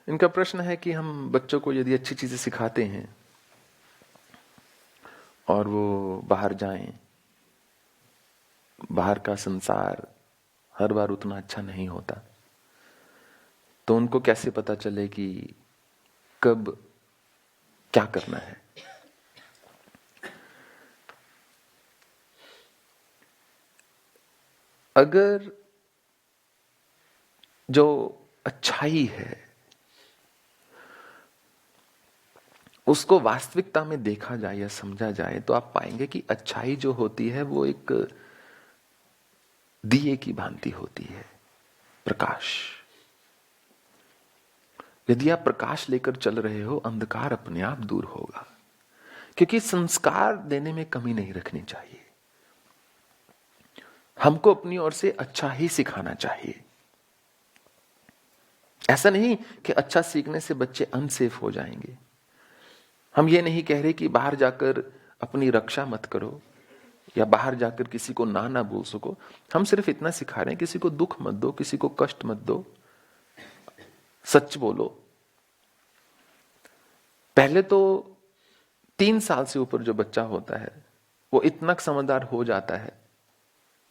इनका प्रश्न है कि हम बच्चों को यदि अच्छी चीजें सिखाते हैं और वो बाहर जाएं, बाहर का संसार हर बार उतना अच्छा नहीं होता, तो उनको कैसे पता चले कि कब क्या करना है। अगर जो अच्छाई है उसको वास्तविकता में देखा जाए या समझा जाए, तो आप पाएंगे कि अच्छाई जो होती है वो एक दिए की भांति होती है, प्रकाश। यदि आप प्रकाश लेकर चल रहे हो, अंधकार अपने आप दूर होगा, क्योंकि संस्कार देने में कमी नहीं रखनी चाहिए। हमको अपनी ओर से अच्छा ही सिखाना चाहिए। ऐसा नहीं कि अच्छा सीखने से बच्चे अनसेफ हो जाएंगे। हम ये नहीं कह रहे कि बाहर जाकर अपनी रक्षा मत करो या बाहर जाकर किसी को ना बोल सको। हम सिर्फ इतना सिखा रहे हैं, किसी को दुख मत दो, किसी को कष्ट मत दो, सच बोलो। पहले तो 3 साल से ऊपर जो बच्चा होता है वो इतना समझदार हो जाता है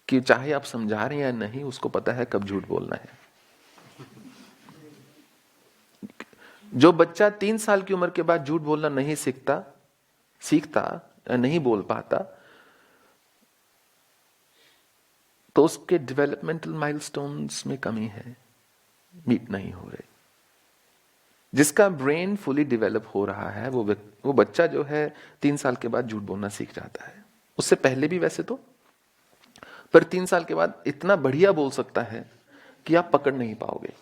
कि चाहे आप समझा रहे हैं या नहीं, उसको पता है कब झूठ बोलना है। जो बच्चा 3 साल की उम्र के बाद झूठ बोलना नहीं सीखता या नहीं बोल पाता, तो उसके डेवलपमेंटल माइलस्टोन्स में कमी है, मीट नहीं हो रहे। जिसका ब्रेन फुली डेवलप हो रहा है वो बच्चा जो है 3 साल के बाद झूठ बोलना सीख जाता है। उससे पहले भी वैसे तो, पर 3 साल के बाद इतना बढ़िया बोल सकता है कि आप पकड़ नहीं पाओगे।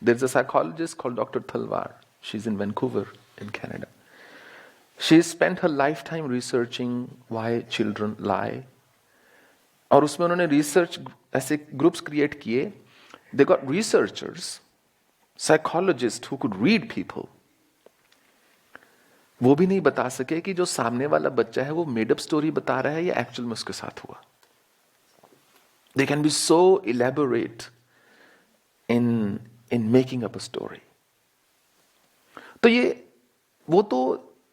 There's a psychologist called Dr. Thalwar. She's in Vancouver, in Canada. She spent her lifetime researching why children lie. और उसमें उन्होंने रिसर्च ऐसे ग्रुप्स क्रिएट किए. They got researchers, psychologists who could read people. वो भी नहीं बता सके कि जो सामने वाला बच्चा है वो मेड अप स्टोरी बता रहा है या एक्चुअल में उसके साथ हुआ. They can be so elaborate in making up a story. तो वो तो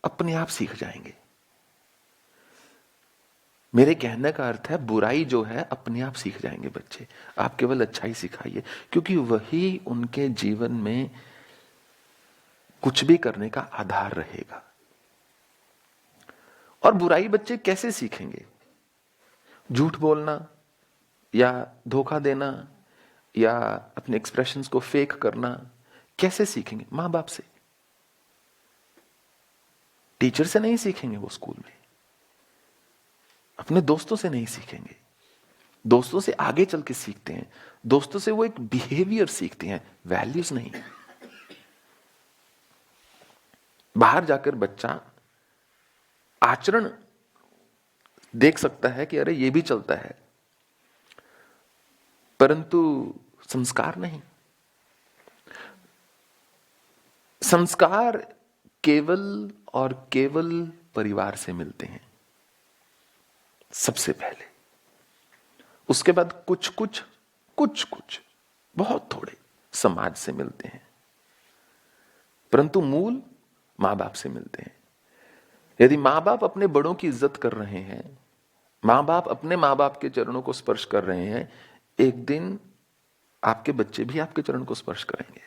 अपने आप सीख जाएंगे. मेरे कहने का अर्थ है बुराई जो है अपने आप सीख जाएंगे बच्चे. आप केवल अच्छाई सिखाइए, क्योंकि वही उनके जीवन में कुछ भी करने का आधार रहेगा. और बुराई बच्चे कैसे सीखेंगे? झूठ बोलना या धोखा देना या अपने एक्सप्रेशंस को फेक करना कैसे सीखेंगे? मां बाप से. टीचर से नहीं सीखेंगे वो स्कूल में, अपने दोस्तों से नहीं सीखेंगे. दोस्तों से आगे चल के सीखते हैं. दोस्तों से वो एक बिहेवियर सीखते हैं, वैल्यूज नहीं. बाहर जाकर बच्चा आचरण देख सकता है कि अरे ये भी चलता है, परंतु संस्कार नहीं. संस्कार केवल और केवल परिवार से मिलते हैं सबसे पहले. उसके बाद कुछ बहुत थोड़े समाज से मिलते हैं, परंतु मूल मां बाप से मिलते हैं. यदि मां बाप अपने बड़ों की इज्जत कर रहे हैं, मां बाप अपने मां बाप के चरणों को स्पर्श कर रहे हैं, एक दिन आपके बच्चे भी आपके चरण को स्पर्श करेंगे.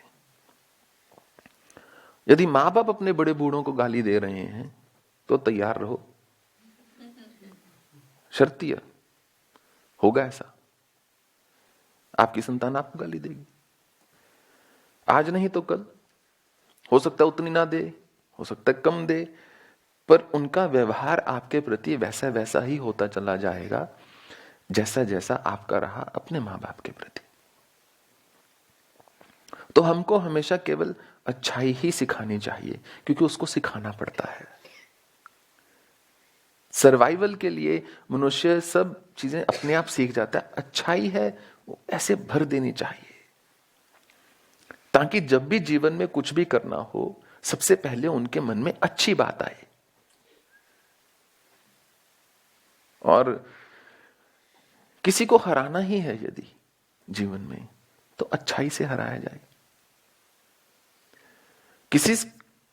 यदि मां बाप अपने बड़े बूढ़ों को गाली दे रहे हैं तो तैयार रहो, शर्तिया होगा ऐसा. आपकी संतान आपको गाली देगी, आज नहीं तो कल. हो सकता है उतनी ना दे, हो सकता है कम दे, पर उनका व्यवहार आपके प्रति वैसा वैसा ही होता चला जाएगा जैसा जैसा आपका रहा अपने मां बाप के प्रति. तो हमको हमेशा केवल अच्छाई ही सिखानी चाहिए, क्योंकि उसको सिखाना पड़ता है. सर्वाइवल के लिए मनुष्य सब चीजें अपने आप सीख जाता है. अच्छाई है वो ऐसे भर देनी चाहिए, ताकि जब भी जीवन में कुछ भी करना हो, सबसे पहले उनके मन में अच्छी बात आए. और किसी को हराना ही है यदि जीवन में, तो अच्छाई से हराया जाए. किसी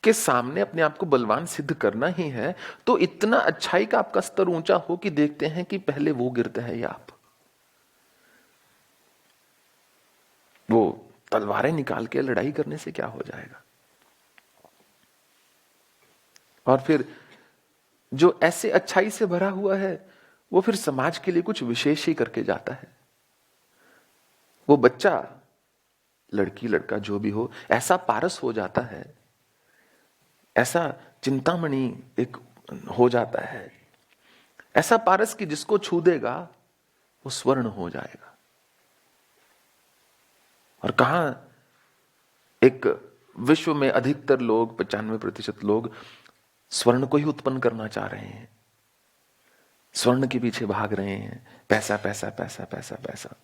के सामने अपने आप को बलवान सिद्ध करना ही है, तो इतना अच्छाई का आपका स्तर ऊंचा हो कि देखते हैं कि पहले वो गिरता है या आप। वो तलवारें निकाल के लड़ाई करने से क्या हो जाएगा। और फिर जो ऐसे अच्छाई से भरा हुआ है वो फिर समाज के लिए कुछ विशेष ही करके जाता है। वो बच्चा, लड़की लड़का जो भी हो, ऐसा पारस हो जाता है, ऐसा चिंतामणि एक हो जाता है, ऐसा पारस कि जिसको छू देगा वो स्वर्ण हो जाएगा। और कहां एक विश्व में अधिकतर लोग, 95% लोग स्वर्ण को ही उत्पन्न करना चाह रहे हैं, स्वर्ण के पीछे भाग रहे हैं, पैसा पैसा पैसा पैसा पैसा।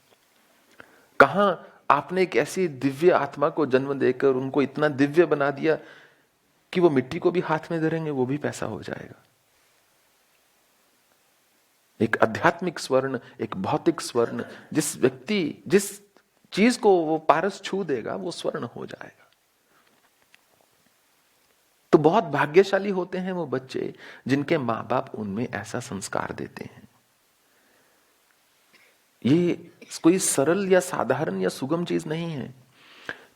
कहां आपने एक ऐसी दिव्य आत्मा को जन्म देकर उनको इतना दिव्य बना दिया कि वो मिट्टी को भी हाथ में धरेंगे वो भी पैसा हो जाएगा। एक आध्यात्मिक स्वर्ण, एक भौतिक स्वर्ण, जिस व्यक्ति जिस चीज को वो पारस छू देगा वो स्वर्ण हो जाएगा। तो बहुत भाग्यशाली होते हैं वो बच्चे जिनके मां बाप उनमें ऐसा संस्कार देते हैं। ये कोई सरल या साधारण या सुगम चीज नहीं है,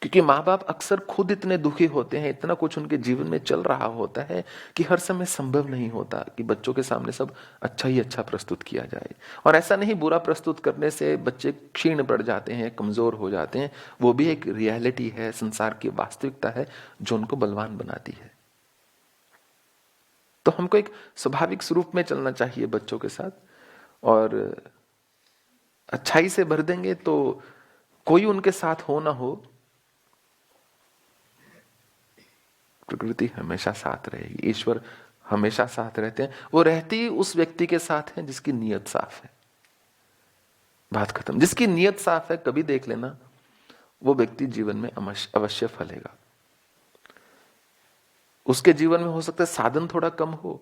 क्योंकि माँ बाप अक्सर खुद इतने दुखी होते हैं, इतना कुछ उनके जीवन में चल रहा होता है कि हर समय संभव नहीं होता कि बच्चों के सामने सब अच्छा ही अच्छा प्रस्तुत किया जाए। और ऐसा नहीं, बुरा प्रस्तुत करने से बच्चे क्षीण पड़ जाते हैं, कमजोर हो जाते हैं, वो भी एक रियलिटी है, संसार की वास्तविकता है जो उनको बलवान बनाती है। तो हमको एक स्वाभाविक स्वरूप में चलना चाहिए बच्चों के साथ, और अच्छाई से भर देंगे तो कोई उनके साथ हो ना हो, प्रकृति हमेशा साथ रहेगी, ईश्वर हमेशा साथ रहते हैं। वो रहती ही उस व्यक्ति के साथ है जिसकी नीयत साफ है। बात खत्म। जिसकी नीयत साफ है, कभी देख लेना, वो व्यक्ति जीवन में अवश्य फलेगा। उसके जीवन में हो सकता है साधन थोड़ा कम हो,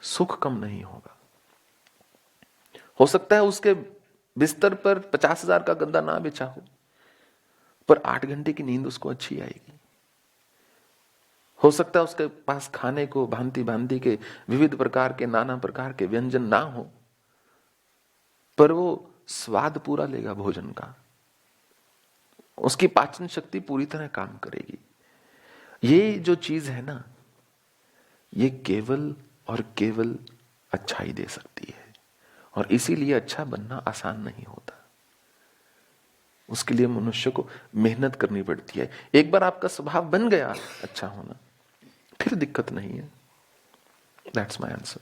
सुख कम नहीं होगा। हो सकता है उसके बिस्तर पर 50,000 का गद्दा ना बिछा हो, पर 8 घंटे की नींद उसको अच्छी आएगी। हो सकता है उसके पास खाने को भांति भांति के विविध प्रकार के, नाना प्रकार के व्यंजन ना हो, पर वो स्वाद पूरा लेगा भोजन का, उसकी पाचन शक्ति पूरी तरह काम करेगी। ये जो चीज है ना, ये केवल और केवल अच्छाई दे सकती है, और इसीलिए अच्छा बनना आसान नहीं होता। उसके लिए मनुष्य को मेहनत करनी पड़ती है। एक बार आपका स्वभाव बन गया अच्छा होना, फिर दिक्कत नहीं है। That's my answer.